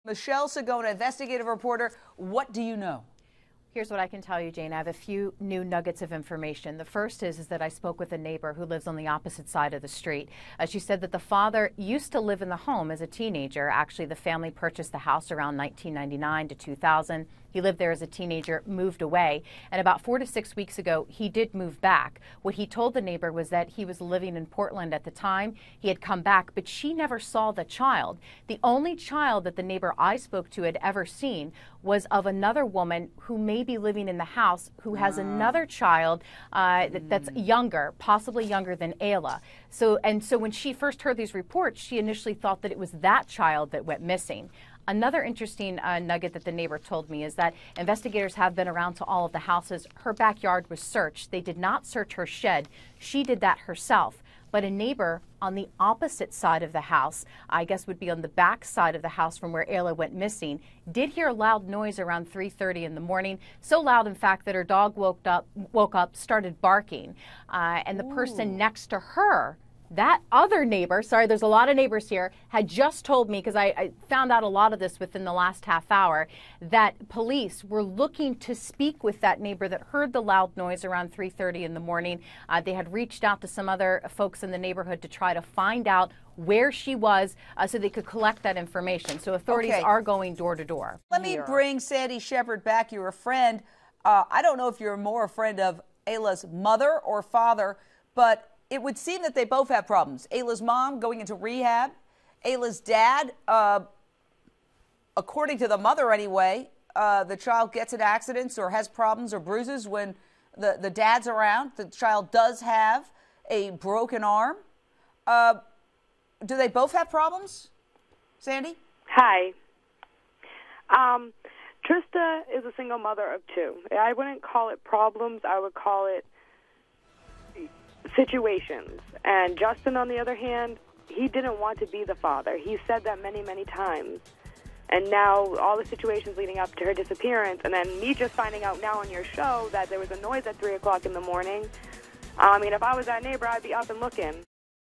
Michelle Sagona, investigative reporter. What do you know? Here's what I can tell you, Jane. I have a few new nuggets of information. The first is that I spoke with a neighbor who lives on the opposite side of the street. She said that the father used to live in the home as a teenager. Actually, the family purchased the house around 1999 to 2000. He lived there as a teenager, moved away, and about 4 to 6 weeks ago, he did move back. What he told the neighbor was that he was living in Portland at the time. He had come back, but she never saw the child. The only child that the neighbor I spoke to had ever seen was of another woman who may be living in the house, who has another child that's younger, possibly younger than Ayla. So when she first heard these reports, she initially thought that it was that child that went missing. Another interesting nugget that the neighbor told me is that investigators have been around to all of the houses. Her backyard was searched. They did not search her shed. She did that herself. But a neighbor on the opposite side of the house, I guess would be on the back side of the house from where Ayla went missing, did hear a loud noise around 3:30 in the morning. So loud, in fact, that her dog woke up, started barking. And the person next to her, that other neighbor, sorry, there's a lot of neighbors here, had just told me, because I found out a lot of this within the last half hour, that police were looking to speak with that neighbor that heard the loud noise around 3:30 in the morning. They had reached out to some other folks in the neighborhood to try to find out where she was so they could collect that information. So authorities are going door to door. Let me bring Sandy Shepard back. You're a friend. I don't know if you're more a friend of Ayla's mother or father, but it would seem that they both have problems. Ayla's mom going into rehab. Ayla's dad, according to the mother anyway, the child gets in accidents or has problems or bruises when the dad's around. The child does have a broken arm. Do they both have problems, Sandy? Hi. Trista is a single mother of two. I wouldn't call it problems. I would call it situations. And Justin, on the other hand, he didn't want to be the father. He said that many, many times. And now all the situations leading up to her disappearance, and then me just finding out now on your show that there was a noise at 3 o'clock in the morning. I mean, if I was that neighbor, I'd be up and looking.